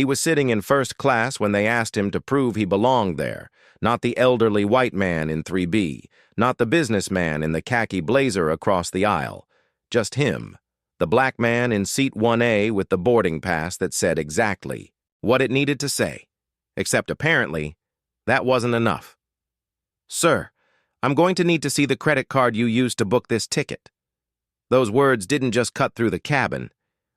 He was sitting in first class when they asked him to prove he belonged there, not the elderly white man in 3B, not the businessman in the khaki blazer across the aisle, just him, the black man in seat 1A with the boarding pass that said exactly what it needed to say, except apparently that wasn't enough. "Sir, I'm going to need to see the credit card you used to book this ticket." Those words didn't just cut through the cabin.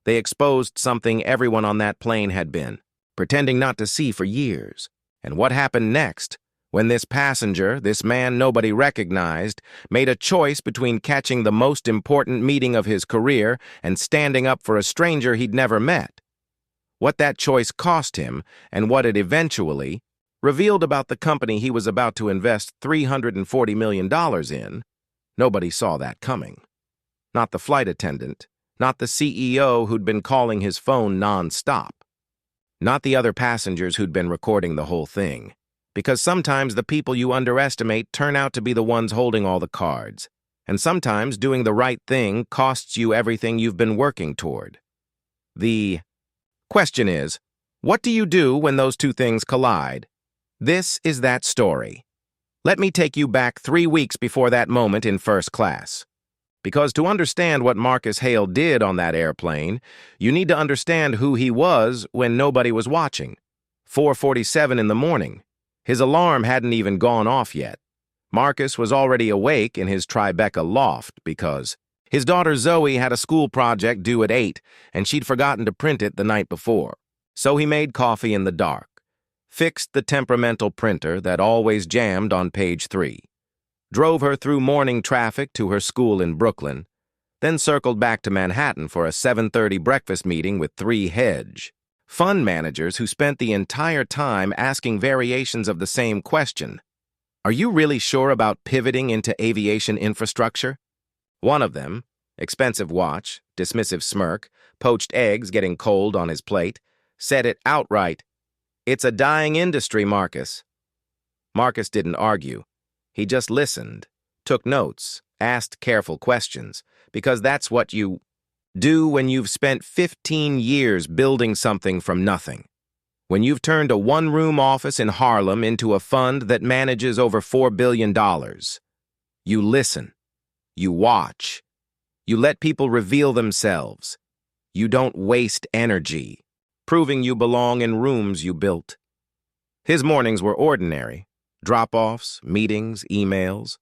They exposed something everyone on that plane had been pretending not to see for years. And what happened next, when this passenger, this man nobody recognized, made a choice between catching the most important meeting of his career and standing up for a stranger he'd never met? What that choice cost him, and what it eventually revealed about the company he was about to invest $340 million in, nobody saw that coming. Not the flight attendant, not the CEO who'd been calling his phone non-stop, not the other passengers who'd been recording the whole thing. Because sometimes the people you underestimate turn out to be the ones holding all the cards, and sometimes doing the right thing costs you everything you've been working toward. The question is, what do you do when those two things collide? This is that story. Let me take you back 3 weeks before that moment in first class. Because to understand what Marcus Hale did on that airplane, you need to understand who he was when nobody was watching. 4:47 in the morning. His alarm hadn't even gone off yet. Marcus was already awake in his Tribeca loft because his daughter Zoe had a school project due at 8, and she'd forgotten to print it the night before. So he made coffee in the dark, fixed the temperamental printer that always jammed on page 3, drove her through morning traffic to her school in Brooklyn, then circled back to Manhattan for a 7:30 breakfast meeting with 3 hedge fund managers who spent the entire time asking variations of the same question. Are you really sure about pivoting into aviation infrastructure? One of them, expensive watch, dismissive smirk, poached eggs getting cold on his plate, said it outright. "It's a dying industry, Marcus." Marcus didn't argue. He just listened, took notes, asked careful questions, because that's what you do when you've spent 15 years building something from nothing. When you've turned a one-room office in Harlem into a fund that manages over $4 billion. You listen. You watch. You let people reveal themselves. You don't waste energy, proving you belong in rooms you built. His mornings were ordinary. Drop-offs, meetings, emails.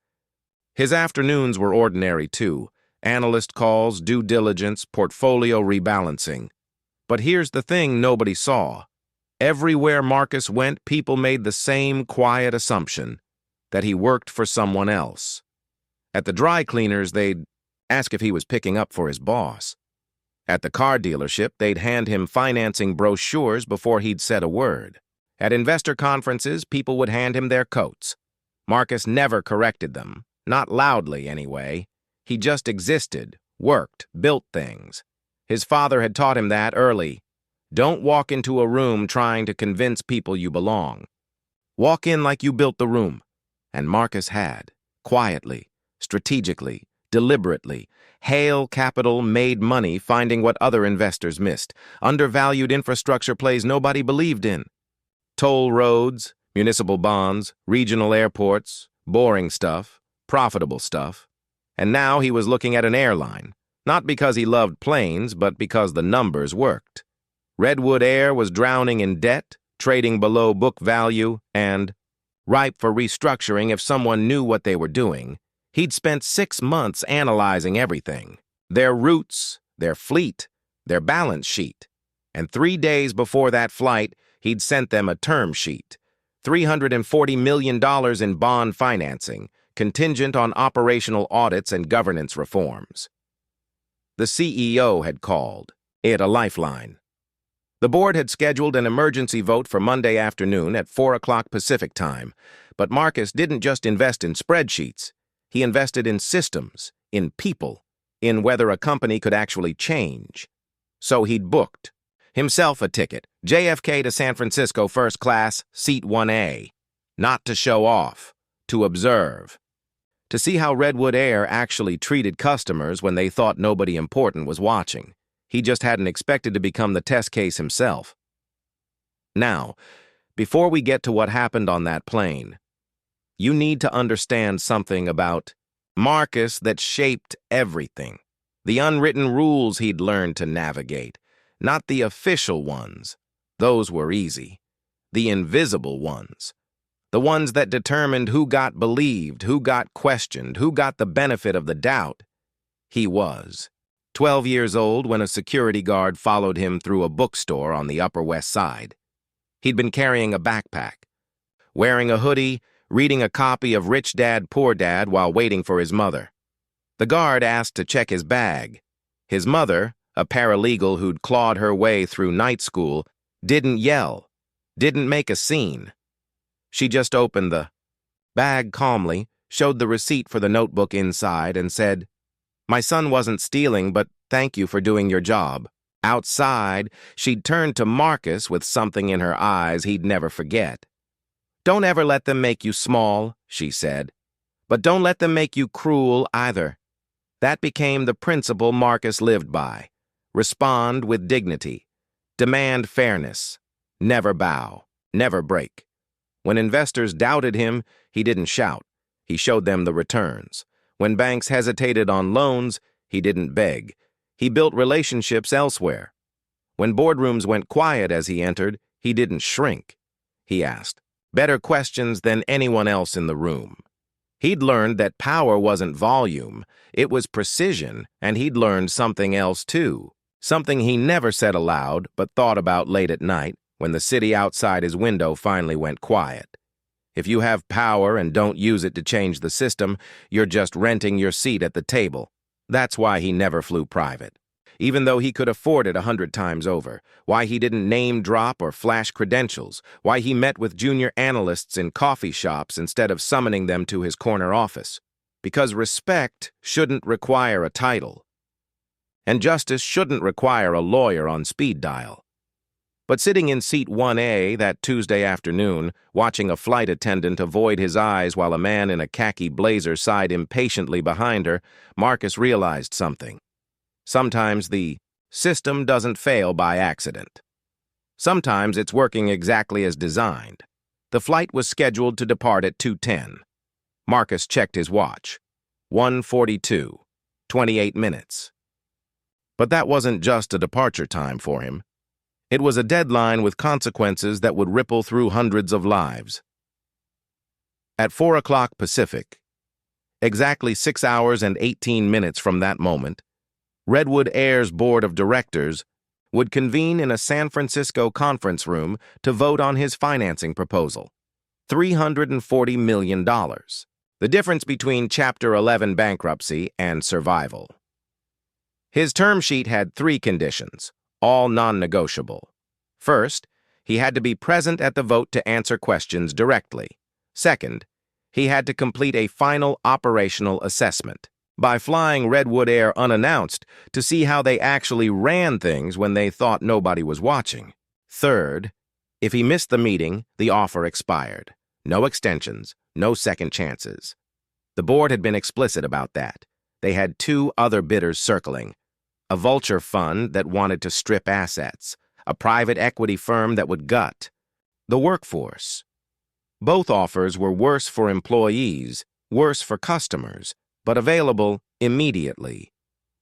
His afternoons were ordinary too. Analyst calls, due diligence, portfolio rebalancing. But here's the thing nobody saw. Everywhere Marcus went, people made the same quiet assumption, that he worked for someone else. At the dry cleaners, they'd ask if he was picking up for his boss. At the car dealership, they'd hand him financing brochures before he'd said a word. At investor conferences, people would hand him their coats. Marcus never corrected them, not loudly anyway. He just existed, worked, built things. His father had taught him that early. Don't walk into a room trying to convince people you belong. Walk in like you built the room. And Marcus had, quietly, strategically, deliberately. Hale Capital made money finding what other investors missed. Undervalued infrastructure plays nobody believed in. Toll roads, municipal bonds, regional airports, boring stuff, profitable stuff. And now he was looking at an airline, not because he loved planes, but because the numbers worked. Redwood Air was drowning in debt, trading below book value, and ripe for restructuring if someone knew what they were doing. He'd spent 6 months analyzing everything, their routes, their fleet, their balance sheet. And 3 days before that flight, he'd sent them a term sheet, $340 million in bond financing, contingent on operational audits and governance reforms. The CEO had called it a lifeline. The board had scheduled an emergency vote for Monday afternoon at 4 o'clock Pacific time, but Marcus didn't just invest in spreadsheets. He invested in systems, in people, in whether a company could actually change. So he'd booked himself a ticket, JFK to San Francisco first class, seat 1A. Not to show off, to observe. To see how Redwood Air actually treated customers when they thought nobody important was watching. He just hadn't expected to become the test case himself. Now, before we get to what happened on that plane, you need to understand something about Marcus that shaped everything. The unwritten rules he'd learned to navigate, not the official ones. Those were easy. The invisible ones. The ones that determined who got believed, who got questioned, who got the benefit of the doubt. He was 12 years old when a security guard followed him through a bookstore on the Upper West Side. He'd been carrying a backpack, wearing a hoodie, reading a copy of Rich Dad, Poor Dad while waiting for his mother. The guard asked to check his bag. His mother, a paralegal who'd clawed her way through night school, didn't yell, didn't make a scene. She just opened the bag calmly, showed the receipt for the notebook inside, and said, "My son wasn't stealing, but thank you for doing your job." Outside, she'd turned to Marcus with something in her eyes he'd never forget. "Don't ever let them make you small," she said, "but don't let them make you cruel either." That became the principle Marcus lived by. Respond with dignity. Demand fairness. Never bow. Never break. When investors doubted him, he didn't shout. He showed them the returns. When banks hesitated on loans, he didn't beg. He built relationships elsewhere. When boardrooms went quiet as he entered, he didn't shrink. He asked better questions than anyone else in the room. He'd learned that power wasn't volume, it was precision, and he'd learned something else too. Something he never said aloud, but thought about late at night, when the city outside his window finally went quiet. If you have power and don't use it to change the system, you're just renting your seat at the table. That's why he never flew private. Even though he could afford it 100 times over. Why he didn't name drop or flash credentials. Why he met with junior analysts in coffee shops instead of summoning them to his corner office. Because respect shouldn't require a title. And justice shouldn't require a lawyer on speed dial. But sitting in seat 1A that Tuesday afternoon, watching a flight attendant avoid his eyes while a man in a khaki blazer sighed impatiently behind her, Marcus realized something. Sometimes the system doesn't fail by accident. Sometimes it's working exactly as designed. The flight was scheduled to depart at 2:10. Marcus checked his watch. 1:42, 28 minutes. But that wasn't just a departure time for him. It was a deadline with consequences that would ripple through hundreds of lives. At 4 o'clock Pacific, exactly 6 hours and 18 minutes from that moment, Redwood Air's board of directors would convene in a San Francisco conference room to vote on his financing proposal, $340 million, the difference between Chapter 11 bankruptcy and survival. His term sheet had 3 conditions, all non-negotiable. First, he had to be present at the vote to answer questions directly. Second, he had to complete a final operational assessment by flying Redwood Air unannounced to see how they actually ran things when they thought nobody was watching. Third, if he missed the meeting, the offer expired. No extensions, no second chances. The board had been explicit about that. They had 2 other bidders circling. A vulture fund that wanted to strip assets, a private equity firm that would gut the workforce. Both offers were worse for employees, worse for customers, but available immediately.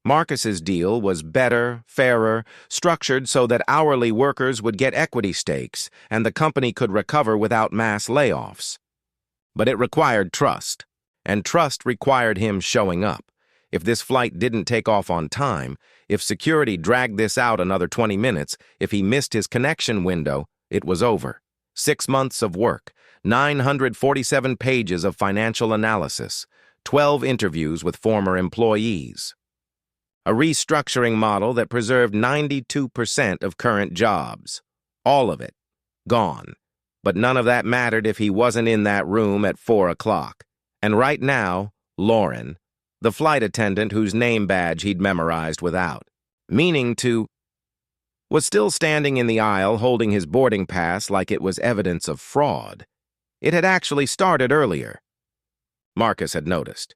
Marcus's deal was better, fairer, structured so that hourly workers would get equity stakes and the company could recover without mass layoffs. But it required trust, and trust required him showing up. If this flight didn't take off on time, if security dragged this out another 20 minutes, if he missed his connection window, it was over. 6 months of work, 947 pages of financial analysis, 12 interviews with former employees. A restructuring model that preserved 92% of current jobs. All of it. Gone. But none of that mattered if he wasn't in that room at 4 o'clock. And right now, Lauren, the flight attendant whose name badge he'd memorized without, meaning to, was still standing in the aisle holding his boarding pass like it was evidence of fraud. It had actually started earlier. Marcus had noticed.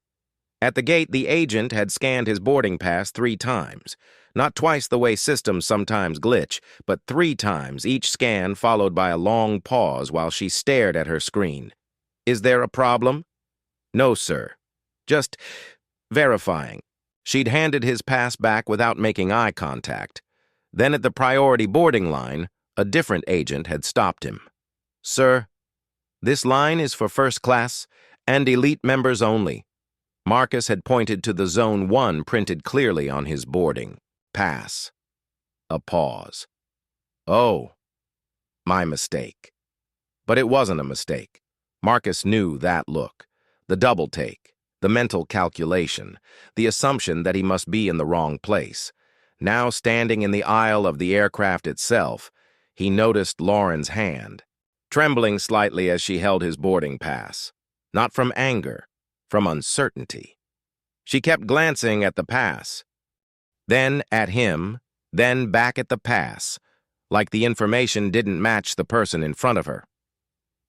At the gate, the agent had scanned his boarding pass 3 times. Not twice the way systems sometimes glitch, but 3 times, each scan followed by a long pause while she stared at her screen. "Is there a problem?" "No, sir. Just verifying." She'd handed his pass back without making eye contact. Then at the priority boarding line, a different agent had stopped him. "Sir, this line is for first class and elite members only." Marcus had pointed to the Zone 1 printed clearly on his boarding pass. A pause. "Oh, my mistake." But it wasn't a mistake. Marcus knew that look. The double take, the mental calculation, the assumption that he must be in the wrong place. Now standing in the aisle of the aircraft itself, he noticed Lauren's hand, trembling slightly as she held his boarding pass. Not from anger, from uncertainty. She kept glancing at the pass, then at him, then back at the pass, like the information didn't match the person in front of her.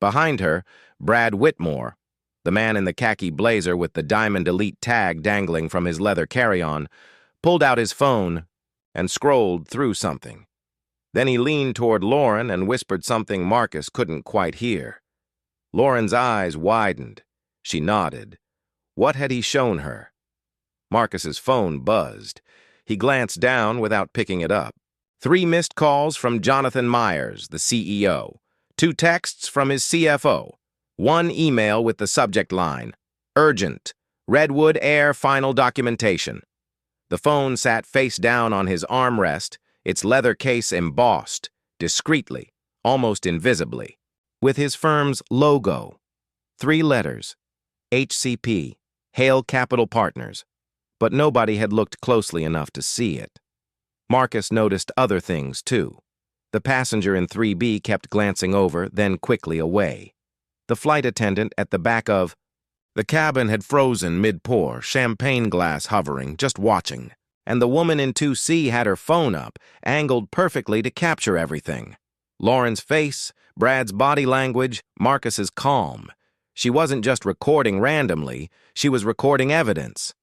Behind her, Brad Whitmore, the man in the khaki blazer with the Diamond Elite tag dangling from his leather carry-on, pulled out his phone and scrolled through something. Then he leaned toward Lauren and whispered something Marcus couldn't quite hear. Lauren's eyes widened. She nodded. What had he shown her? Marcus's phone buzzed. He glanced down without picking it up. 3 missed calls from Jonathan Myers, the CEO. 2 texts from his CFO. 1 email with the subject line, "Urgent, Redwood Air final documentation." The phone sat face down on his armrest, its leather case embossed, discreetly, almost invisibly, with his firm's logo. 3 letters, HCP, Hale Capital Partners, but nobody had looked closely enough to see it. Marcus noticed other things, too. The passenger in 3B kept glancing over, then quickly away. The flight attendant at the back of the cabin had frozen mid-pour, champagne glass hovering, just watching. And the woman in 2C had her phone up, angled perfectly to capture everything. Lauren's face, Brad's body language, Marcus's calm. She wasn't just recording randomly, she was recording evidence.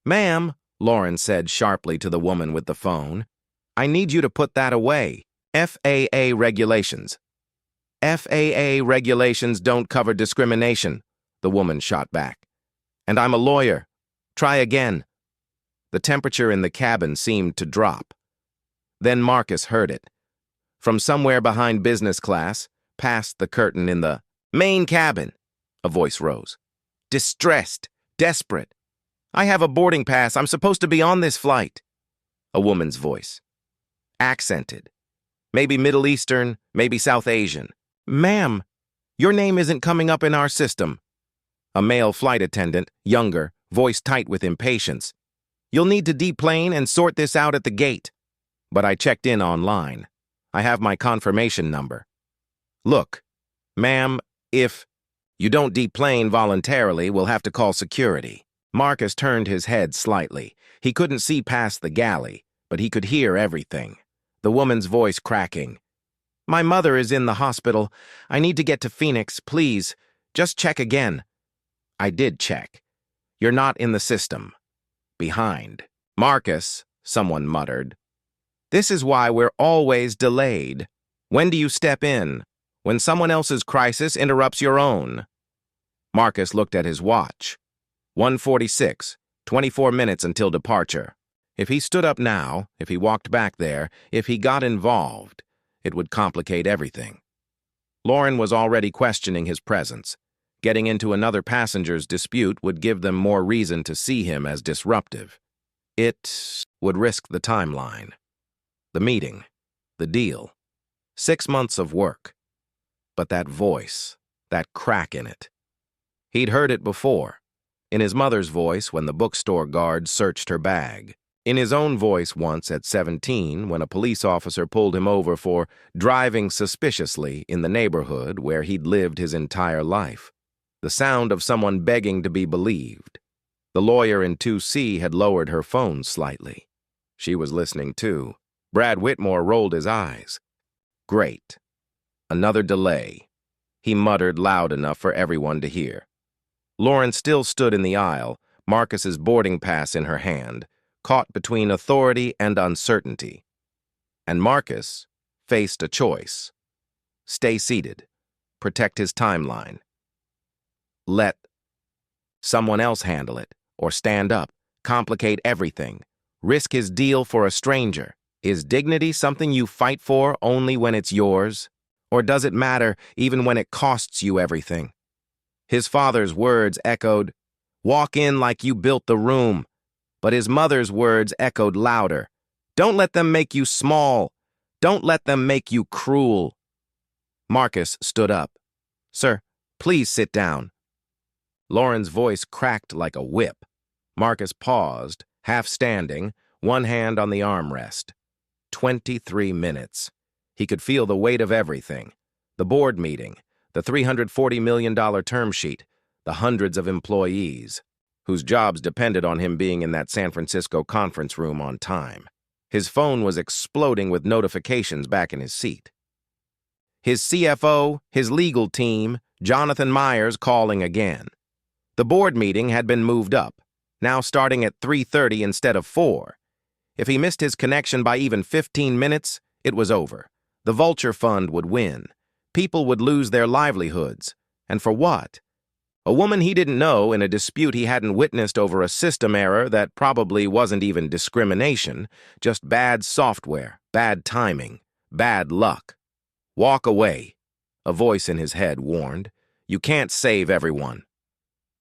"Ma'am," Lauren said sharply to the woman with the phone, "I need you to put that away. FAA regulations." "FAA regulations don't cover discrimination," the woman shot back. "And I'm a lawyer. Try again." The temperature in the cabin seemed to drop. Then Marcus heard it. From somewhere behind business class, past the curtain in the main cabin, a voice rose. "Distressed, desperate. I have a boarding pass. I'm supposed to be on this flight." A woman's voice. Accented. Maybe Middle Eastern, maybe South Asian. "Ma'am, your name isn't coming up in our system." A male flight attendant, younger, voice tight with impatience. "You'll need to deplane and sort this out at the gate." "But I checked in online. I have my confirmation number." "Look, ma'am, if you don't deplane voluntarily, we'll have to call security." Marcus turned his head slightly. He couldn't see past the galley, but he could hear everything. The woman's voice cracking. "My mother is in the hospital. I need to get to Phoenix, please. Just check again." "I did check. You're not in the system. Behind." "Marcus," someone muttered. "This is why we're always delayed. When do you step in? When someone else's crisis interrupts your own." Marcus looked at his watch. 1:46, 24 minutes until departure. If he stood up now, if he walked back there, if he got involved, it would complicate everything. Lauren was already questioning his presence. Getting into another passenger's dispute would give them more reason to see him as disruptive. It would risk the timeline, the meeting, the deal, 6 months of work. But that voice, that crack in it. He'd heard it before, in his mother's voice when the bookstore guard searched her bag, in his own voice once at 17 when a police officer pulled him over for driving suspiciously in the neighborhood where he'd lived his entire life. The sound of someone begging to be believed. The lawyer in 2C had lowered her phone slightly. She was listening too. Brad Whitmore rolled his eyes. Great. Another delay. He muttered loud enough for everyone to hear. Lauren still stood in the aisle, Marcus's boarding pass in her hand, caught between authority and uncertainty. And Marcus faced a choice. Stay seated. Protect his timeline. Let someone else handle it, or stand up, complicate everything. Risk his deal for a stranger. Is dignity something you fight for only when it's yours? Or does it matter even when it costs you everything? His father's words echoed, "Walk in like you built the room." But his mother's words echoed louder, "Don't let them make you small. Don't let them make you cruel." Marcus stood up. "Sir, please sit down." Lauren's voice cracked like a whip. Marcus paused, half standing, one hand on the armrest. 23 minutes. He could feel the weight of everything. The board meeting, the $340 million term sheet, the hundreds of employees, whose jobs depended on him being in that San Francisco conference room on time. His phone was exploding with notifications back in his seat. His CFO, his legal team, Jonathan Myers calling again. The board meeting had been moved up, now starting at 3:30 instead of 4. If he missed his connection by even 15 minutes, it was over. The Vulture Fund would win. People would lose their livelihoods. And for what? A woman he didn't know in a dispute he hadn't witnessed over a system error that probably wasn't even discrimination, just bad software, bad timing, bad luck. "Walk away," a voice in his head warned. "You can't save everyone."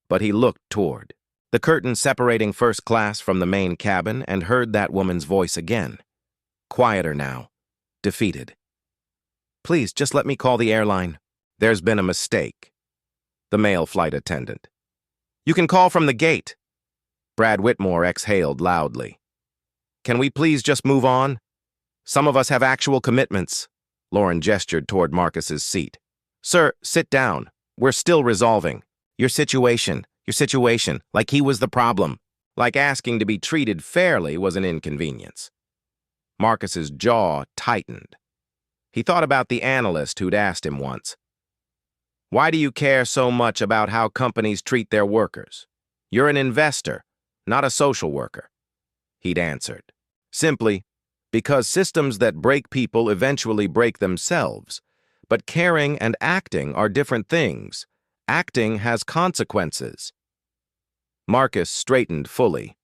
But he looked toward the curtain separating first class from the main cabin and heard that woman's voice again. Quieter now, defeated. "Please, just let me call the airline. There's been a mistake." The male flight attendant. "You can call from the gate." Brad Whitmore exhaled loudly. "Can we please just move on? Some of us have actual commitments." Lauren gestured toward Marcus's seat. "Sir, sit down. We're still resolving. Your situation, like he was the problem. Like asking to be treated fairly was an inconvenience." Marcus's jaw tightened. He thought about the analyst who'd asked him once, "Why do you care so much about how companies treat their workers? You're an investor, not a social worker." He'd answered, "Simply, because systems that break people eventually break themselves. But caring and acting are different things. Acting has consequences." Marcus straightened fully.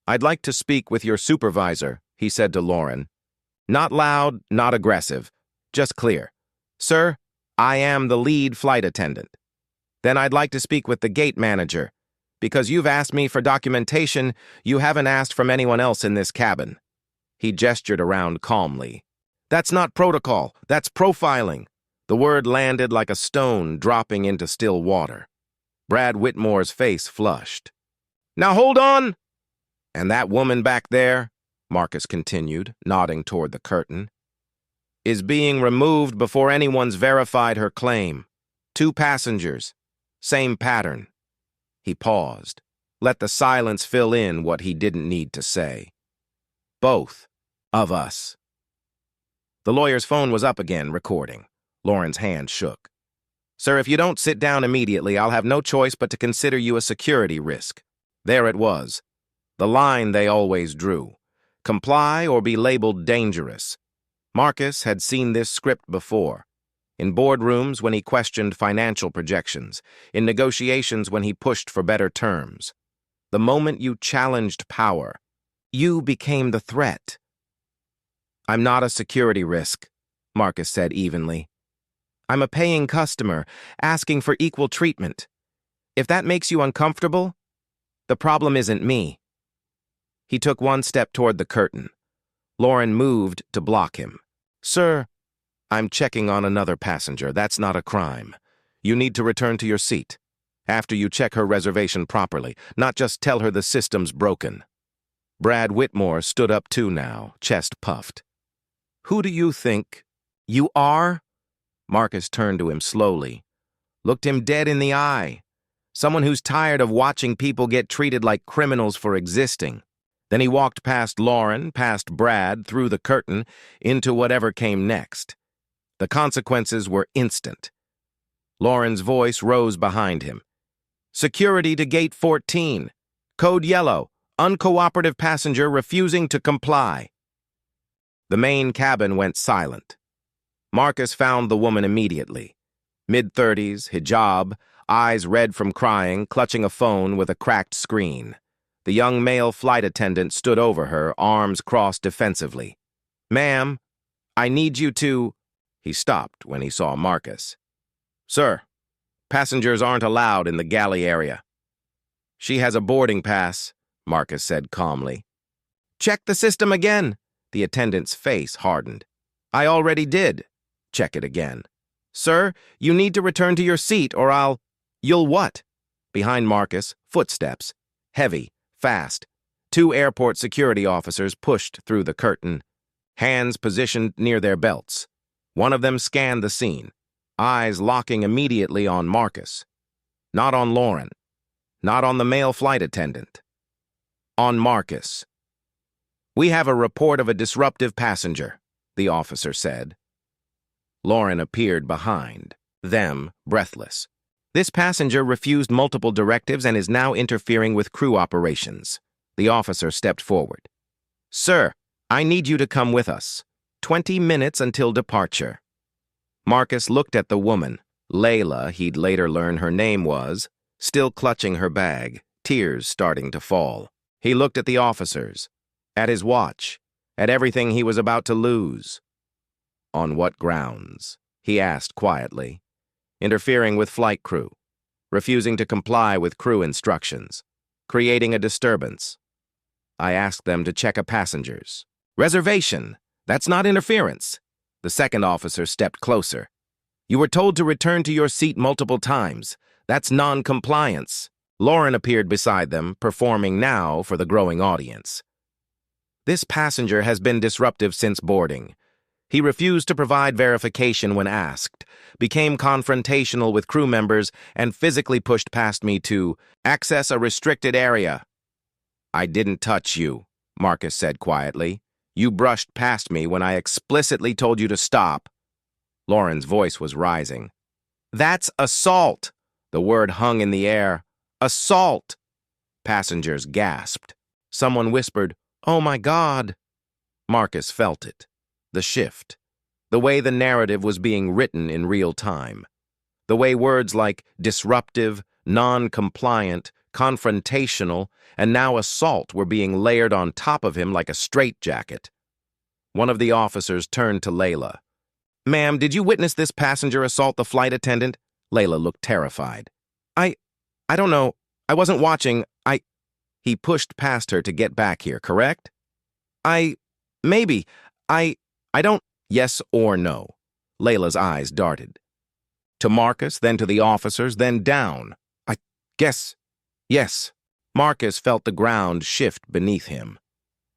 "I'd like to speak with your supervisor," he said to Lauren. "Not loud, not aggressive, just clear. Sir, I am the lead flight attendant." "Then I'd like to speak with the gate manager. Because you've asked me for documentation, you haven't asked from anyone else in this cabin." He gestured around calmly. "That's not protocol, that's profiling." The word landed like a stone dropping into still water. Brad Whitmore's face flushed. "Now hold on!" "And that woman back there," Marcus continued, nodding toward the curtain, "is being removed before anyone's verified her claim. 2 passengers. Same pattern." He paused, let the silence fill in what he didn't need to say. "Both of us." The lawyer's phone was up again, recording. Lauren's hand shook. "Sir, if you don't sit down immediately, I'll have no choice but to consider you a security risk." There it was, the line they always drew. Comply or be labeled dangerous. Marcus had seen this script before. In boardrooms when he questioned financial projections, in negotiations when he pushed for better terms. The moment you challenged power, you became the threat. "I'm not a security risk," Marcus said evenly. "I'm a paying customer, asking for equal treatment. If that makes you uncomfortable, the problem isn't me." He took one step toward the curtain. Lauren moved to block him. "Sir, I'm checking on another passenger. That's not a crime. You need to return to your seat. After you check her reservation properly, not just tell her the system's broken." Brad Whitmore stood up too now, chest puffed. "Who do you think you are?" Marcus turned to him slowly, looked him dead in the eye. Someone who's tired of watching people get treated like criminals for existing. Then he walked past Lauren, past Brad, through the curtain, into whatever came next. The consequences were instant. Lauren's voice rose behind him. "Security to gate 14. Code yellow. Uncooperative passenger refusing to comply. The main cabin went silent. Marcus found the woman immediately. Mid-30s, hijab, eyes red from crying, clutching a phone with a cracked screen. The young male flight attendant stood over her, arms crossed defensively. "Ma'am, I need you to—" He stopped when he saw Marcus. "Sir, passengers aren't allowed in the galley area." "She has a boarding pass," Marcus said calmly. "Check the system again." The attendant's face hardened. "I already did." "Check it again." "Sir, you need to return to your seat or I'll—" "You'll what?" Behind Marcus, footsteps. Heavy, fast. 2 airport security officers pushed through the curtain, hands positioned near their belts. One of them scanned the scene, eyes locking immediately on Marcus. Not on Lauren. Not on the male flight attendant. On Marcus. "We have a report of a disruptive passenger," the officer said. Lauren appeared behind them, breathless. "This passenger refused multiple directives and is now interfering with crew operations." The officer stepped forward. "Sir, I need you to come with us. 20 minutes until departure." Marcus looked at the woman, Layla, he'd later learn her name was, still clutching her bag, tears starting to fall. He looked at the officers, at his watch, at everything he was about to lose. "On what grounds?" he asked quietly. "Interfering with flight crew, refusing to comply with crew instructions, creating a disturbance. I asked them to check a passenger's reservation. That's not interference." The second officer stepped closer. "You were told to return to your seat multiple times. That's non-compliance." Lauren appeared beside them, performing now for the growing audience. "This passenger has been disruptive since boarding. He refused to provide verification when asked, became confrontational with crew members, and physically pushed past me to access a restricted area." "I didn't touch you," Marcus said quietly. "You brushed past me when I explicitly told you to stop." Lauren's voice was rising. "That's assault." The word hung in the air. "Assault." Passengers gasped. Someone whispered, "Oh my God." Marcus felt it. The shift. The way the narrative was being written in real time. The way words like disruptive, non-compliant, confrontational, and now assault were being layered on top of him like a straitjacket. One of the officers turned to Layla. "Ma'am, did you witness this passenger assault the flight attendant?" Layla looked terrified. I don't know. I wasn't watching. He pushed past her to get back here, correct? Maybe. I don't. Yes or no? Layla's eyes darted. To Marcus, then to the officers, then down. "I guess. Yes." Marcus felt the ground shift beneath him.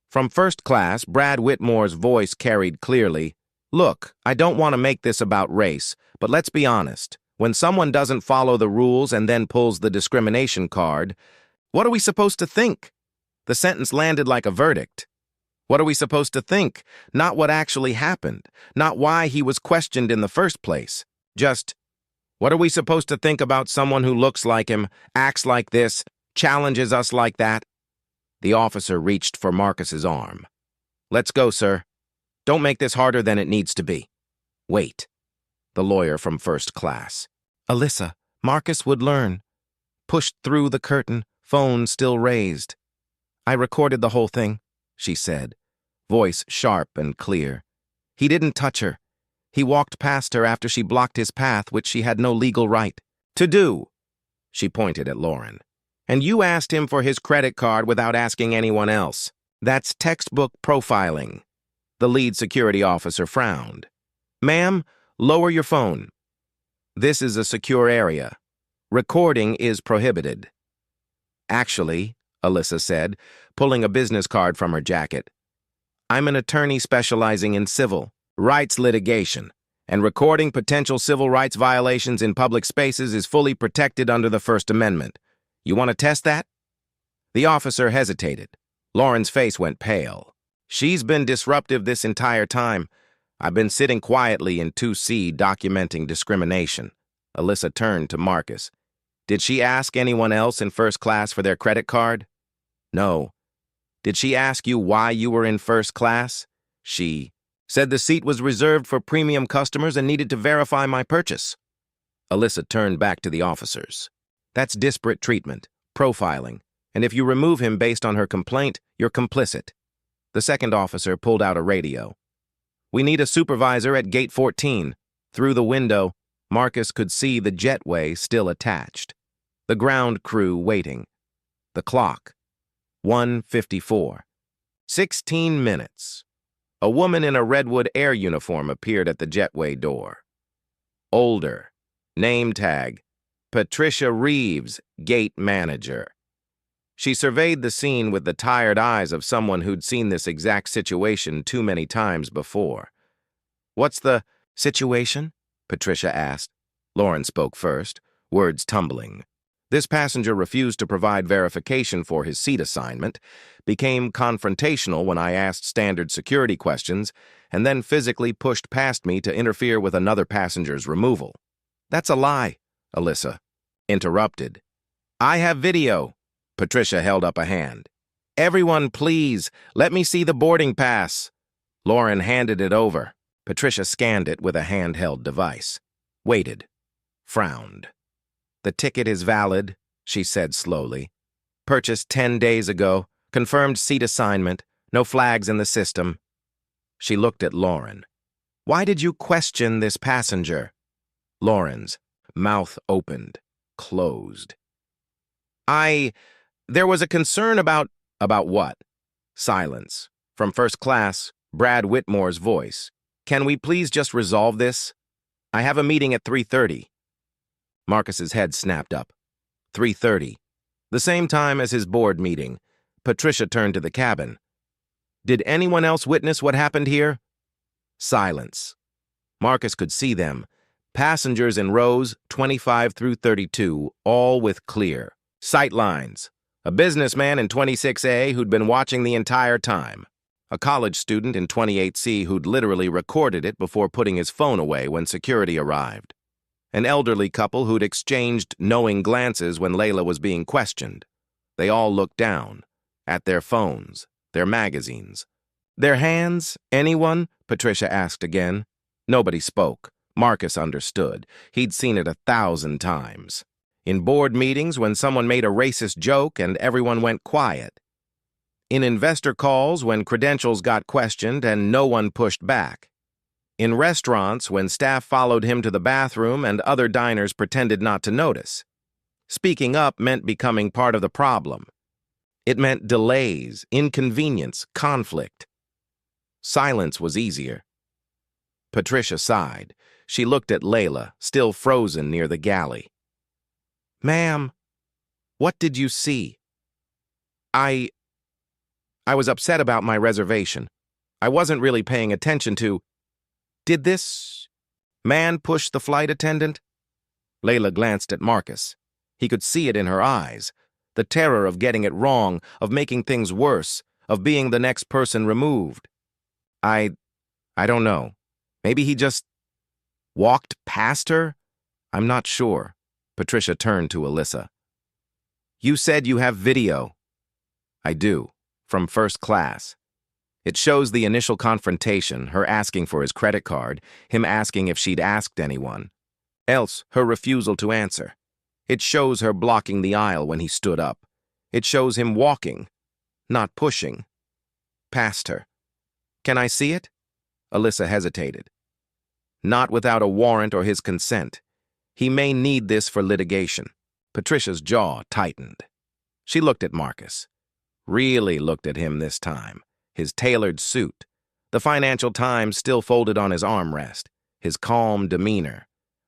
From first class, Brad Whitmore's voice carried clearly, "Look, I don't want to make this about race, but let's be honest. When someone doesn't follow the rules and then pulls the discrimination card, what are we supposed to think?" The sentence landed like a verdict. What are we supposed to think? Not what actually happened, not why he was questioned in the first place. Just, what are we supposed to think about someone who looks like him, acts like this, challenges us like that? The officer reached for Marcus's arm. "Let's go, sir. Don't make this harder than it needs to be." "Wait." The lawyer from first class. Alyssa, Marcus would learn. Pushed through the curtain, phone still raised. "I recorded the whole thing," she said, voice sharp and clear. "He didn't touch her. He walked past her after she blocked his path, which she had no legal right to do." She pointed at Lauren. "And you asked him for his credit card without asking anyone else. That's textbook profiling." The lead security officer frowned. "Ma'am, lower your phone. This is a secure area. Recording is prohibited." "Actually," Alyssa said, pulling a business card from her jacket, "I'm an attorney specializing in civil rights litigation, and recording potential civil rights violations in public spaces is fully protected under the First Amendment. You want to test that?" The officer hesitated. Lauren's face went pale. "She's been disruptive this entire time. I've been sitting quietly in 2C documenting discrimination." Alyssa turned to Marcus. "Did she ask anyone else in first class for their credit card?" No. Did she ask you why you were in first class? She said the seat was reserved for premium customers and needed to verify my purchase. Alyssa turned back to the officers. That's disparate treatment, profiling, and if you remove him based on her complaint, you're complicit. The second officer pulled out a radio. We need a supervisor at gate 14. Through the window, Marcus could see the jetway still attached. The ground crew waiting. The clock. 1:54. 16 minutes. A woman in a Redwood Air uniform appeared at the jetway door. Older. Name tag. Patricia Reeves, gate manager. She surveyed the scene with the tired eyes of someone who'd seen this exact situation too many times before. What's the situation? Patricia asked. Lauren spoke first, words tumbling. This passenger refused to provide verification for his seat assignment, became confrontational when I asked standard security questions, and then physically pushed past me to interfere with another passenger's removal. That's a lie, Alyssa interrupted. I have video. Patricia held up a hand. Everyone, please, let me see the boarding pass. Lauren handed it over. Patricia scanned it with a handheld device. Waited. Frowned. The ticket is valid, she said slowly. Purchased 10 days ago. Confirmed seat assignment. No flags in the system. She looked at Lauren. Why did you question this passenger? Lauren's mouth opened, closed. There was a concern about what? Silence. From first class, Brad Whitmore's voice. Can we please just resolve this? I have a meeting at 3:30. Marcus's head snapped up. 3:30. The same time as his board meeting. Patricia turned to the cabin. Did anyone else witness what happened here? Silence. Marcus could see them. Passengers in rows 25 through 32, all with clear sight lines. A businessman in 26A who'd been watching the entire time. A college student in 28C who'd literally recorded it before putting his phone away when security arrived. An elderly couple who'd exchanged knowing glances when Layla was being questioned. They all looked down, at their phones, their magazines. Their hands, anyone? Patricia asked again. Nobody spoke. Marcus understood. He'd seen it 1,000 times. In board meetings when someone made a racist joke and everyone went quiet. In investor calls when credentials got questioned and no one pushed back. In restaurants when staff followed him to the bathroom and other diners pretended not to notice. Speaking up meant becoming part of the problem. It meant delays, inconvenience, conflict. Silence was easier. Patricia sighed. She looked at Layla, still frozen near the galley. Ma'am, what did you see? I was upset about my reservation. I wasn't really paying attention to... Did this man push the flight attendant? Layla glanced at Marcus. He could see it in her eyes. The terror of getting it wrong, of making things worse, of being the next person removed. I don't know. Maybe he just walked past her? I'm not sure. Patricia turned to Alyssa. You said you have video. I do, from first class. It shows the initial confrontation, her asking for his credit card, him asking if she'd asked anyone. Else, her refusal to answer. It shows her blocking the aisle when he stood up. It shows him walking, not pushing. Past her. Can I see it? Alyssa hesitated. Not without a warrant or his consent. He may need this for litigation. Patricia's jaw tightened. She looked at Marcus. Really looked at him this time. His tailored suit. The Financial Times still folded on his armrest. His calm demeanor.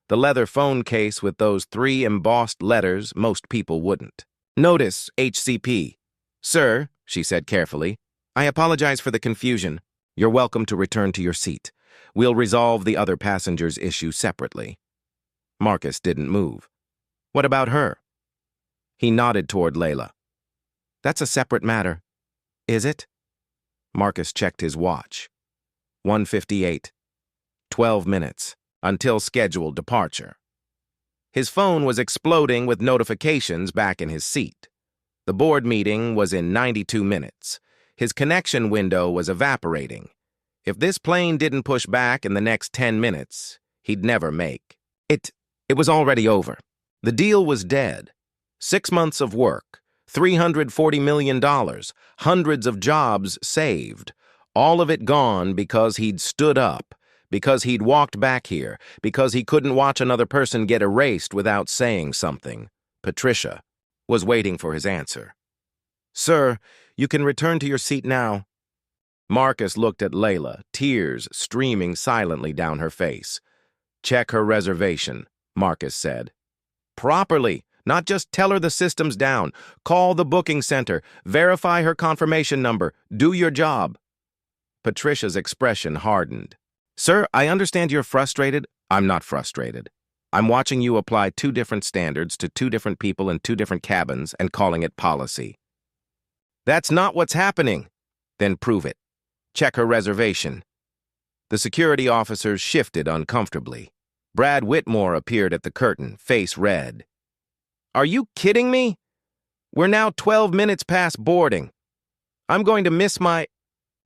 The leather phone case with those 3 embossed letters most people wouldn't. Notice, HCP. Sir, she said carefully, I apologize for the confusion. You're welcome to return to your seat. We'll resolve the other passenger's issue separately. Marcus didn't move. What about her? He nodded toward Layla. That's a separate matter. Is it? Marcus checked his watch. 1:58. 12 minutes. Until scheduled departure. His phone was exploding with notifications back in his seat. The board meeting was in 92 minutes. His connection window was evaporating. If this plane didn't push back in the next 10 minutes, he'd never make. It was already over. The deal was dead. 6 months of work, $340 million, hundreds of jobs saved. All of it gone because he'd stood up, because he'd walked back here, because he couldn't watch another person get erased without saying something. Patricia was waiting for his answer. "Sir, you can return to your seat now." Marcus looked at Layla, tears streaming silently down her face. "Check her reservation," Marcus said. "Properly, not just tell her the system's down. Call the booking center, verify her confirmation number, do your job." Patricia's expression hardened. "Sir, I understand you're frustrated." "I'm not frustrated. I'm watching you apply 2 different standards to 2 different people in 2 different cabins and calling it policy." "That's not what's happening." "Then prove it. Check her reservation." The security officers shifted uncomfortably. Brad Whitmore appeared at the curtain, face red. "Are you kidding me? We're now 12 minutes past boarding. I'm going to miss my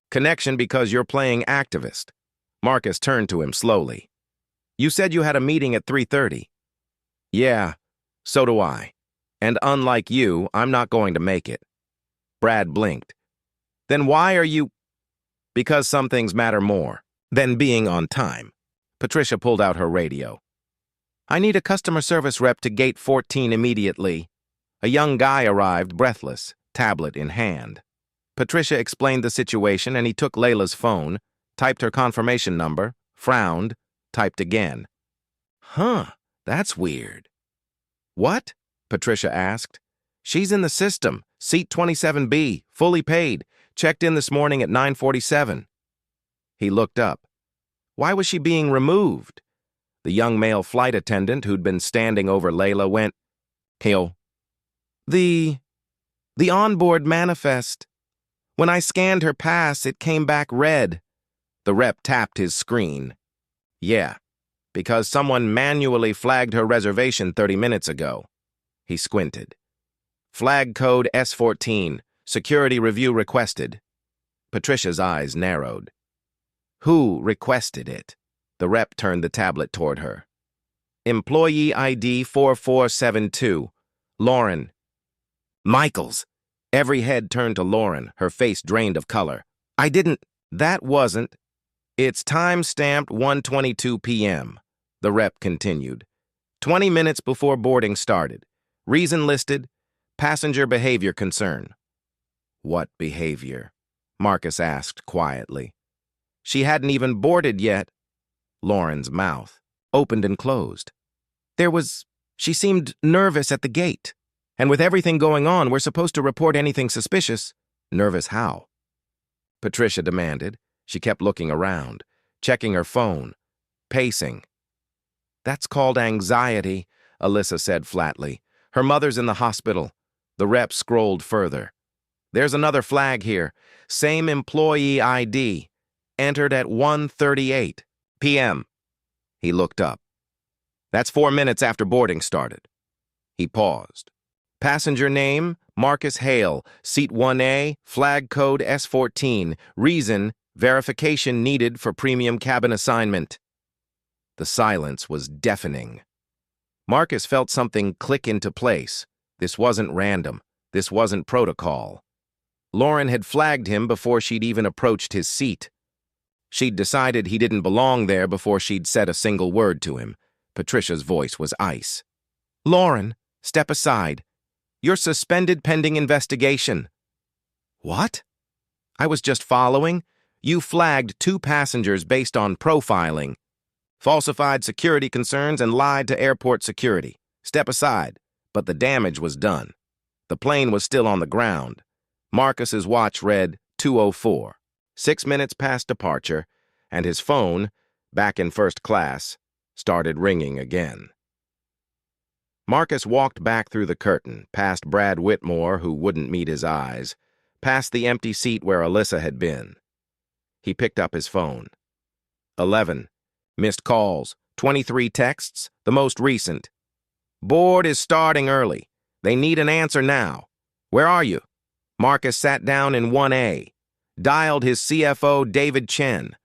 connection because you're playing activist." Marcus turned to him slowly. "You said you had a meeting at 3:30. "Yeah, so do I. And unlike you, I'm not going to make it." Brad blinked. "Then why are you—" "Because some things matter more than being on time." Patricia pulled out her radio. "I need a customer service rep to gate 14 immediately." A young guy arrived, breathless, tablet in hand. Patricia explained the situation and he took Layla's phone, typed her confirmation number, frowned, typed again. That's weird." "What?" Patricia asked. "She's in the system, seat 27B, fully paid, checked in this morning at 9:47. He looked up. Why was she being removed? The young male flight attendant who'd been standing over Layla went, "Hail. The onboard manifest. When I scanned her pass, it came back red." The rep tapped his screen. "Yeah, because someone manually flagged her reservation 30 minutes ago." He squinted. "Flag code S14, security review requested." Patricia's eyes narrowed. "Who requested it?" The rep turned the tablet toward her. "Employee ID 4472, Lauren." "Michaels." Every head turned to Lauren, her face drained of color. "I didn't—" "That wasn't. It's time-stamped 1:22 p.m., the rep continued. 20 minutes before boarding started. Reason listed, passenger behavior concern." "What behavior?" Marcus asked quietly. "She hadn't even boarded yet." Lauren's mouth opened and closed. She seemed nervous at the gate. And with everything going on, we're supposed to report anything suspicious." "Nervous how?" Patricia demanded. She kept looking around, checking her phone, pacing. "That's called anxiety," Alyssa said flatly. "Her mother's in the hospital." The rep scrolled further. "There's another flag here. Same employee ID. Entered at 1:38 p.m. He looked up. "That's 4 minutes after boarding started." He paused. "Passenger name, Marcus Hale, seat 1A, flag code S14. Reason, verification needed for premium cabin assignment." The silence was deafening. Marcus felt something click into place. This wasn't random. This wasn't protocol. Lauren had flagged him before she'd even approached his seat. She'd decided he didn't belong there before she'd said a single word to him. Patricia's voice was ice. "Lauren, step aside. You're suspended pending investigation." "What?" "I was just following. You flagged 2 passengers based on profiling. Falsified security concerns and lied to airport security. Step aside." But the damage was done. The plane was still on the ground. Marcus's watch read 2:04, 6 minutes past departure, and his phone, back in first class, started ringing again. Marcus walked back through the curtain, past Brad Whitmore, who wouldn't meet his eyes, past the empty seat where Alyssa had been. He picked up his phone. 11. Missed calls. 23 texts, the most recent. "Board is starting early. They need an answer now. Where are you? Marcus sat down in 1A, dialed his CFO, David Chen.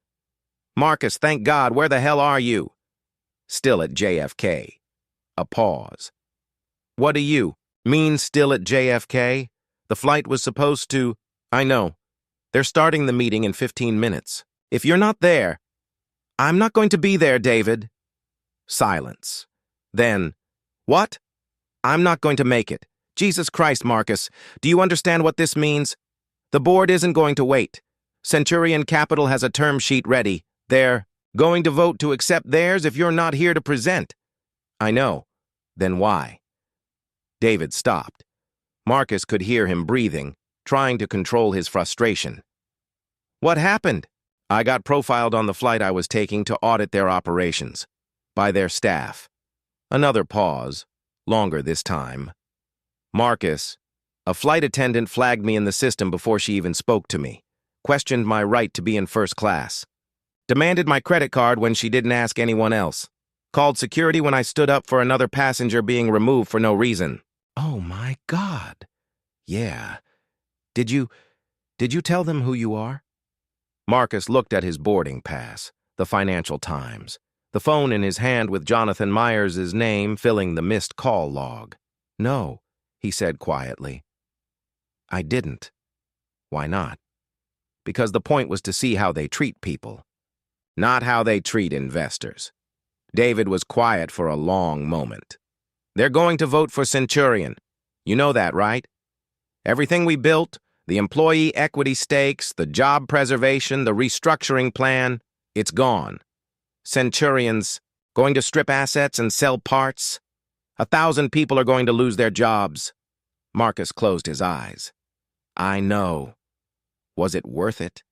Marcus, thank God, where the hell are you? Still at JFK. A pause. What do you mean still at JFK? The flight was supposed to... I know. They're starting the meeting in 15 minutes. If you're not there... I'm not going to be there, David. Silence. Then, what? I'm not going to make it. Jesus Christ, Marcus, do you understand what this means? The board isn't going to wait. Centurion Capital has a term sheet ready. They're going to vote to accept theirs if you're not here to present. I know. Then why? David stopped. Marcus could hear him breathing, trying to control his frustration. What happened? I got profiled on the flight I was taking to audit their operations. By their staff. Another pause, longer this time. Marcus, a flight attendant flagged me in the system before she even spoke to me. Questioned my right to be in first class. Demanded my credit card when she didn't ask anyone else. Called security when I stood up for another passenger being removed for no reason. Oh my God. Yeah. Did you tell them who you are? Marcus looked at his boarding pass, the Financial Times, the phone in his hand with Jonathan Myers' name filling the missed call log. No, he said quietly. I didn't. Why not? Because the point was to see how they treat people, not how they treat investors. David was quiet for a long moment. They're going to vote for Centurion. You know that, right? Everything we built, the employee equity stakes, the job preservation, the restructuring plan, it's gone. Centurion's going to strip assets and sell parts. 1,000 people are going to lose their jobs. Marcus closed his eyes. I know. Was it worth it?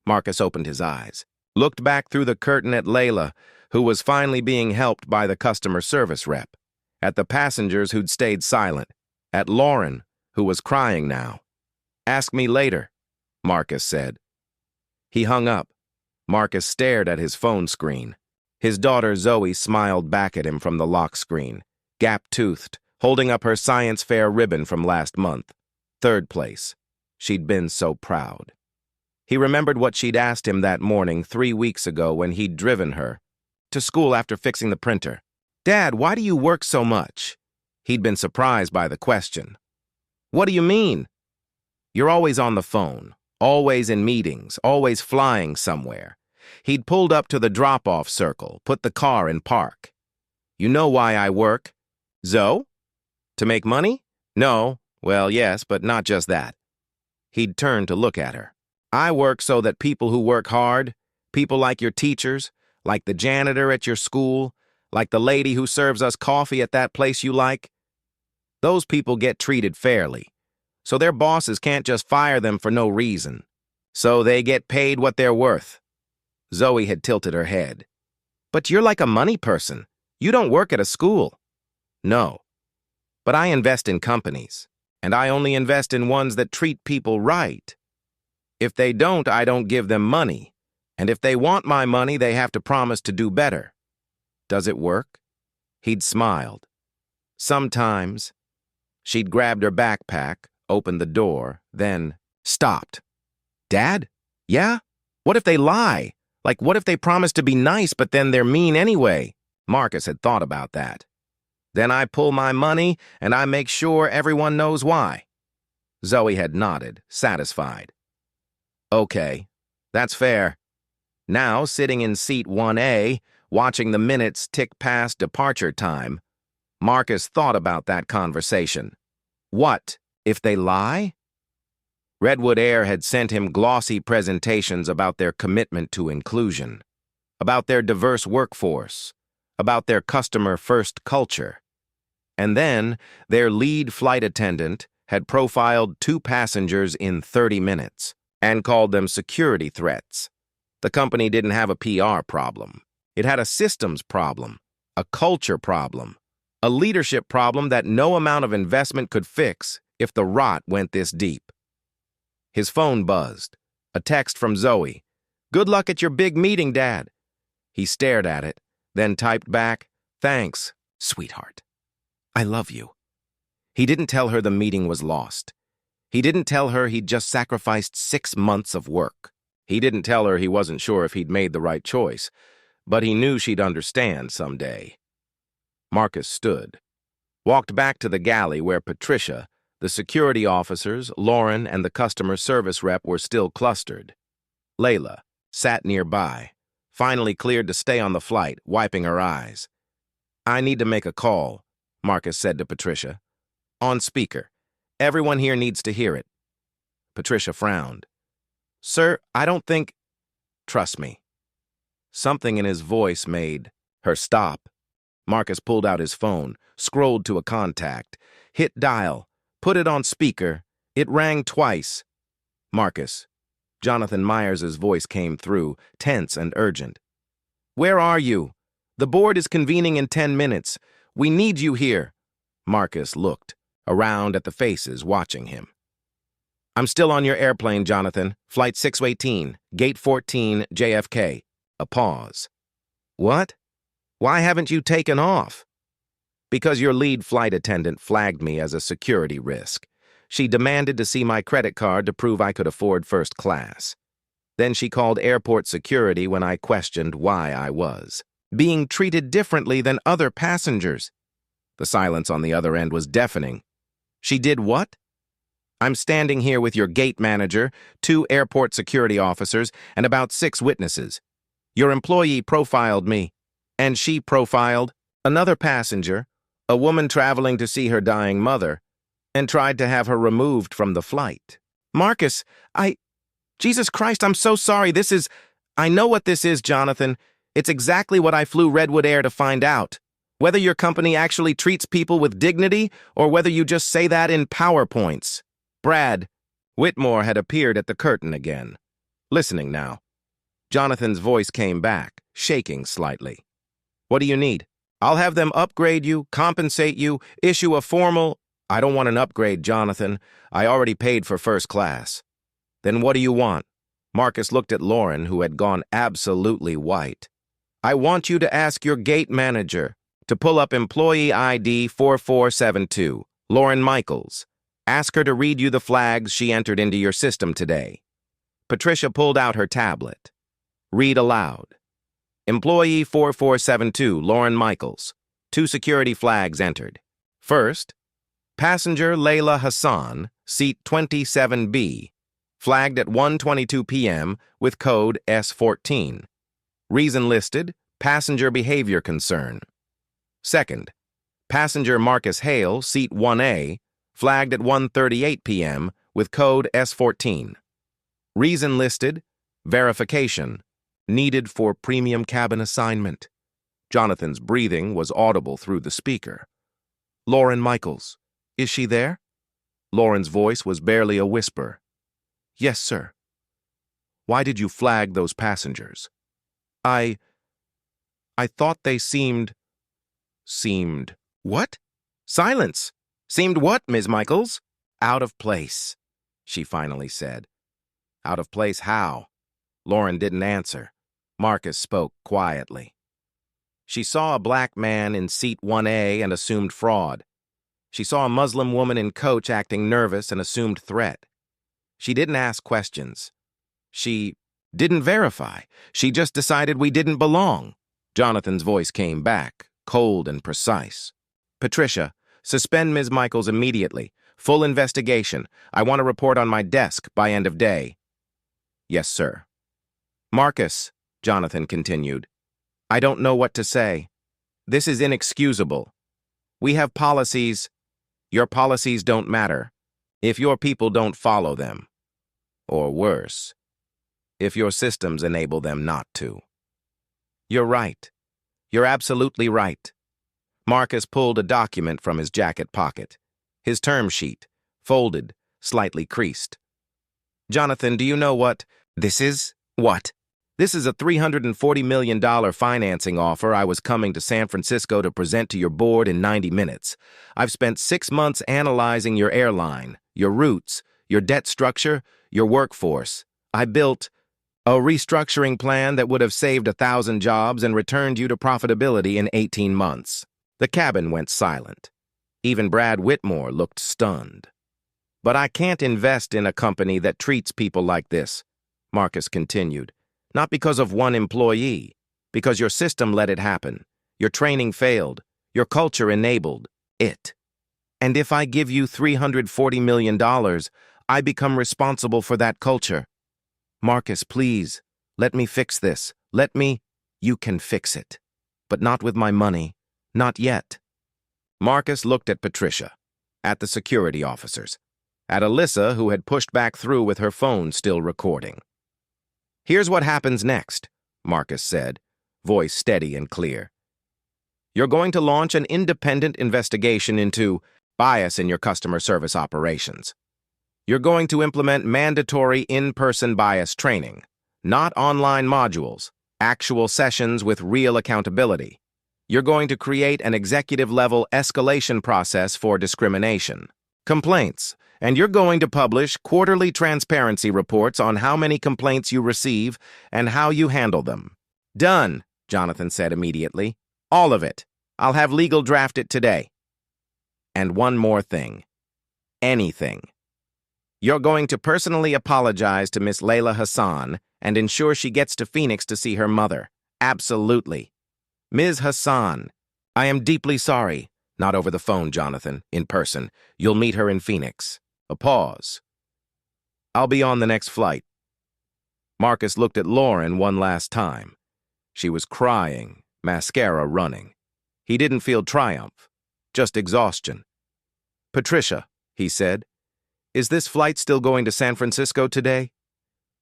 Marcus opened his eyes, looked back through the curtain at Layla, who was finally being helped by the customer service rep, at the passengers who'd stayed silent, at Lauren, who was crying now. Ask me later, Marcus said. He hung up. Marcus stared at his phone screen. His daughter Zoe smiled back at him from the lock screen, gap-toothed, holding up her science fair ribbon from last month. 3rd place. She'd been so proud. He remembered what she'd asked him that morning 3 weeks ago when he'd driven her to school after fixing the printer. Dad, why do you work so much? He'd been surprised by the question. What do you mean? You're always on the phone, always in meetings, always flying somewhere. He'd pulled up to the drop-off circle, put the car in park. You know why I work? Zoe? To make money? No. Well, yes, but not just that. He'd turned to look at her. I work so that people who work hard, people like your teachers, like the janitor at your school, like the lady who serves us coffee at that place you like, those people get treated fairly. So their bosses can't just fire them for no reason. So they get paid what they're worth. Zoe had tilted her head. But you're like a money person. You don't work at a school. No. But I invest in companies, and I only invest in ones that treat people right. If they don't, I don't give them money. And if they want my money, they have to promise to do better. Does it work? He'd smiled. Sometimes. She'd grabbed her backpack, opened the door, then stopped. Dad? Yeah? What if they lie? Like, what if they promise to be nice, but then they're mean anyway? Marcus had thought about that. Then I pull my money, and I make sure everyone knows why. Zoe had nodded, satisfied. Okay, that's fair. Now, sitting in seat 1A, watching the minutes tick past departure time, Marcus thought about that conversation. What if they lie? Redwood Air had sent him glossy presentations about their commitment to inclusion, about their diverse workforce, about their customer-first culture. And then, their lead flight attendant had profiled 2 passengers in 30 minutes and called them security threats. The company didn't have a PR problem. It had a systems problem, a culture problem, a leadership problem that no amount of investment could fix if the rot went this deep. His phone buzzed. A text from Zoe. Good luck at your big meeting, Dad. He stared at it, then typed back, Thanks, sweetheart. I love you. He didn't tell her the meeting was lost. He didn't tell her he'd just sacrificed 6 months of work. He didn't tell her he wasn't sure if he'd made the right choice, but he knew she'd understand someday. Marcus stood, walked back to the galley where Patricia, the security officers, Lauren, and the customer service rep were still clustered. Layla sat nearby, finally cleared to stay on the flight, wiping her eyes. "I need to make a call," Marcus said to Patricia. "On speaker. Everyone here needs to hear it." Patricia frowned. "Sir, I don't think—" "Trust me." Something in his voice made her stop. Marcus pulled out his phone, scrolled to a contact, hit dial, put it on speaker. It rang twice. "Marcus." Jonathan Myers' voice came through, tense and urgent. "Where are you? The board is convening in 10 minutes. We need you here." Marcus looked around at the faces watching him. "I'm still on your airplane, Jonathan. Flight 618, Gate 14, JFK. A pause. "What? Why haven't you taken off?" "Because your lead flight attendant flagged me as a security risk. She demanded to see my credit card to prove I could afford first class. Then she called airport security when I questioned why I was being treated differently than other passengers." The silence on the other end was deafening. "She did what?" "I'm standing here with your gate manager, 2 airport security officers, and about 6 witnesses. Your employee profiled me, and she profiled another passenger, a woman traveling to see her dying mother, and tried to have her removed from the flight." "Marcus, Jesus Christ, I'm so sorry. I know what this is, Jonathan. It's exactly what I flew Redwood Air to find out. Whether your company actually treats people with dignity, or whether you just say that in PowerPoints." Brad Whitmore had appeared at the curtain again, listening now. Jonathan's voice came back, shaking slightly. "What do you need? I'll have them upgrade you, compensate you, issue a formal—" "I don't want an upgrade, Jonathan. I already paid for first class." "Then what do you want?" Marcus looked at Lauren, who had gone absolutely white. "I want you to ask your gate manager to pull up employee ID 4472, Lauren Michaels. Ask her to read you the flags she entered into your system today." Patricia pulled out her tablet. "Read aloud. Employee 4472, Lauren Michaels. 2 security flags entered. First, passenger Layla Hassan, seat 27B, flagged at 1:22 p.m. with code S14. Reason listed, passenger behavior concern. Second, passenger Marcus Hale, seat 1A, flagged at 1:38 p.m. with code S14. Reason listed, verification, needed for premium cabin assignment." Jonathan's breathing was audible through the speaker. "Lauren Michaels, is she there?" Lauren's voice was barely a whisper. "Yes, sir." "Why did you flag those passengers?" I thought they seemed... What? Silence! Seemed what, Ms. Michaels?" "Out of place," she finally said. "Out of place how?" Lauren didn't answer. Marcus spoke quietly. "She saw a black man in seat 1A and assumed fraud. She saw a Muslim woman in coach acting nervous and assumed threat. She didn't ask questions. She didn't verify. She just decided we didn't belong." Jonathan's voice came back, cold and precise. "Patricia, suspend Ms. Michaels immediately. Full investigation. I want a report on my desk by end of day." "Yes, sir." "Marcus," Jonathan continued, "I don't know what to say. This is inexcusable. We have policies. Your policies don't matter if your people don't follow them. Or worse, if your systems enable them not to." "You're right. You're absolutely right." Marcus pulled a document from his jacket pocket. His term sheet, folded, slightly creased. "Jonathan, do you know what this is?" "What?" "This is a $340 million financing offer I was coming to San Francisco to present to your board in 90 minutes. I've spent 6 months analyzing your airline, your routes, your debt structure, your workforce. I built a restructuring plan that would have saved 1,000 jobs and returned you to profitability in 18 months. The cabin went silent. Even Brad Whitmore looked stunned. But I can't invest in a company that treats people like this, Marcus continued. Not because of one employee, because your system let it happen. Your training failed. Your culture enabled it. And if I give you $340 million, I become responsible for that culture. Marcus, please, let me fix this. You can fix it. But not with my money. Not yet. Marcus looked at Patricia, at the security officers, at Alyssa, who had pushed back through with her phone still recording. Here's what happens next, Marcus said, voice steady and clear. You're going to launch an independent investigation into bias in your customer service operations. You're going to implement mandatory in-person bias training, not online modules, actual sessions with real accountability. You're going to create an executive-level escalation process for discrimination, complaints, and you're going to publish quarterly transparency reports on how many complaints you receive and how you handle them. Done, Jonathan said immediately. All of it. I'll have legal draft it today. And one more thing. Anything. You're going to personally apologize to Miss Layla Hassan and ensure she gets to Phoenix to see her mother. Absolutely. Ms. Hassan, I am deeply sorry. Not over the phone, Jonathan, in person. You'll meet her in Phoenix. A pause. I'll be on the next flight. Marcus looked at Lauren one last time. She was crying, mascara running. He didn't feel triumph, just exhaustion. Patricia, he said, is this flight still going to San Francisco today?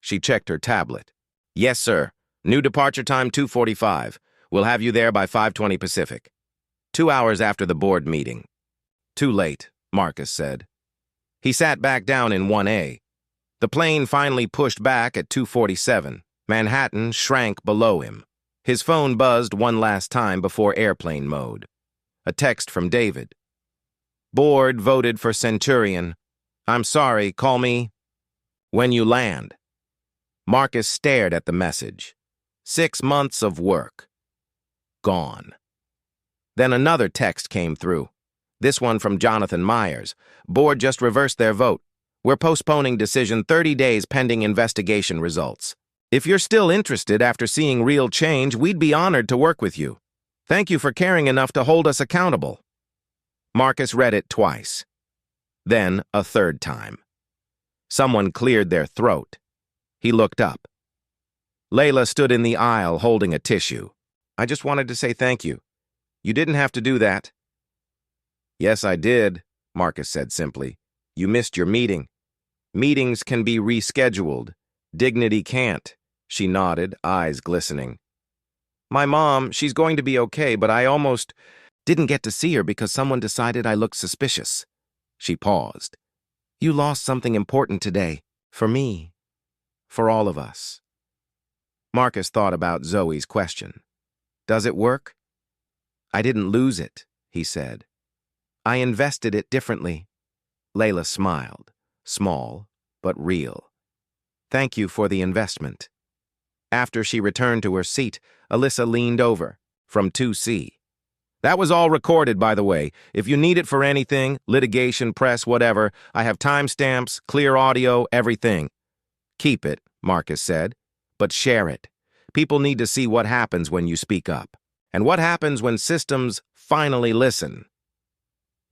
She checked her tablet. Yes, sir. New departure time 2:45. We'll have you there by 5:20 Pacific. 2 hours after the board meeting. Too late, Marcus said. He sat back down in 1A. The plane finally pushed back at 2:47. Manhattan shrank below him. His phone buzzed one last time before airplane mode. A text from David. Board voted for Centurion. I'm sorry, call me when you land. Marcus stared at the message. 6 months of work. Gone. Then another text came through. This one from Jonathan Myers. Board just reversed their vote. We're postponing decision 30 days pending investigation results. If you're still interested after seeing real change, we'd be honored to work with you. Thank you for caring enough to hold us accountable. Marcus read it twice. Then a third time. Someone cleared their throat. He looked up. Layla stood in the aisle holding a tissue. I just wanted to say thank you. You didn't have to do that. Yes, I did, Marcus said simply. You missed your meeting. Meetings can be rescheduled. Dignity can't. She nodded, eyes glistening. My mom, she's going to be okay, but I almost didn't get to see her because someone decided I looked suspicious. She paused. You lost something important today. For me. For all of us. Marcus thought about Zoe's question. Does it work? I didn't lose it, he said. I invested it differently. Layla smiled, small but real. Thank you for the investment. After she returned to her seat, Alyssa leaned over, from 2C. That was all recorded, by the way. If you need it for anything, litigation, press, whatever, I have timestamps, clear audio, everything. Keep it, Marcus said, but share it. People need to see what happens when you speak up, and what happens when systems finally listen.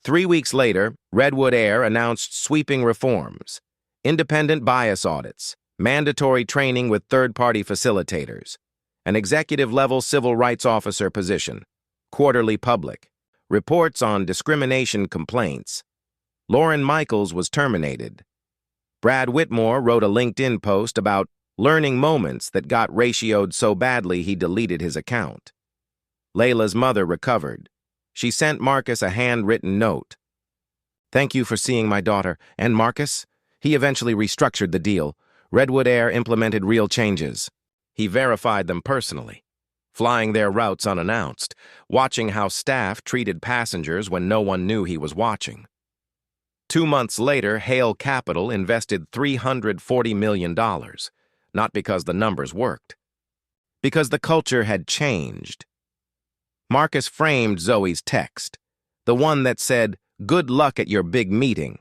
3 weeks later, Redwood Air announced sweeping reforms, independent bias audits, mandatory training with third-party facilitators, an executive-level civil rights officer position, quarterly public, reports on discrimination complaints. Lauren Michaels was terminated. Brad Whitmore wrote a LinkedIn post about learning moments that got ratioed so badly he deleted his account. Layla's mother recovered. She sent Marcus a handwritten note. Thank you for seeing my daughter. And Marcus? He eventually restructured the deal. Redwood Air implemented real changes. He verified them personally, flying their routes unannounced, watching how staff treated passengers when no one knew he was watching. 2 months later, Hale Capital invested $340 million, not because the numbers worked, because the culture had changed. Marcus framed Zoe's text, the one that said, "Good luck at your big meeting,"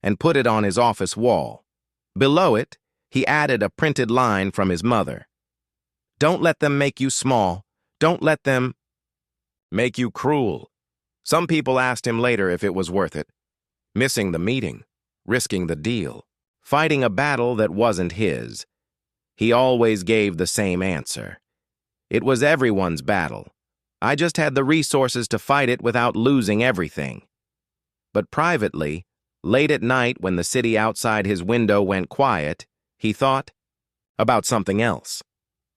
and put it on his office wall. Below it, he added a printed line from his mother. "Don't let them make you small. Don't let them make you cruel." Some people asked him later if it was worth it. Missing the meeting, risking the deal, fighting a battle that wasn't his. He always gave the same answer. It was everyone's battle. I just had the resources to fight it without losing everything. But privately, late at night when the city outside his window went quiet, he thought about something else.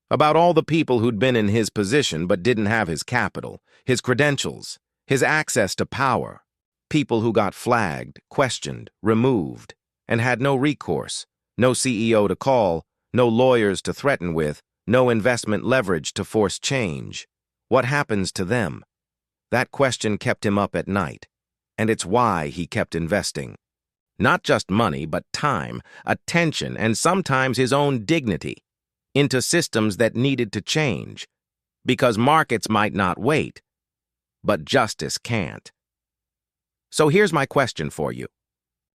About all the people who'd been in his position but didn't have his capital, his credentials, his access to power. People who got flagged, questioned, removed, and had no recourse, no CEO to call, no lawyers to threaten with, no investment leverage to force change. What happens to them? That question kept him up at night, and it's why he kept investing. Not just money, but time, attention, and sometimes his own dignity, into systems that needed to change. Because markets might not wait, but justice can't. So here's my question for you,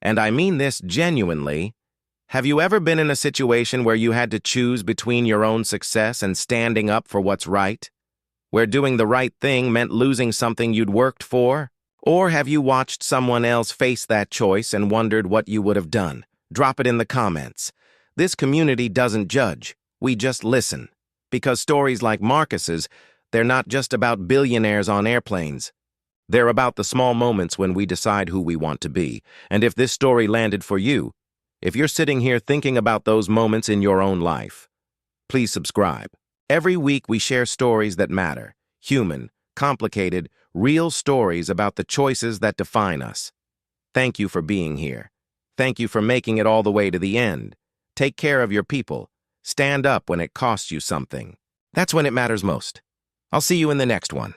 and I mean this genuinely. Have you ever been in a situation where you had to choose between your own success and standing up for what's right? Where doing the right thing meant losing something you'd worked for? Or have you watched someone else face that choice and wondered what you would have done? Drop it in the comments. This community doesn't judge. We just listen. Because stories like Marcus's, they're not just about billionaires on airplanes. They're about the small moments when we decide who we want to be. And if this story landed for you, if you're sitting here thinking about those moments in your own life, please subscribe. Every week we share stories that matter, human, complicated, real stories about the choices that define us. Thank you for being here. Thank you for making it all the way to the end. Take care of your people. Stand up when it costs you something. That's when it matters most. I'll see you in the next one.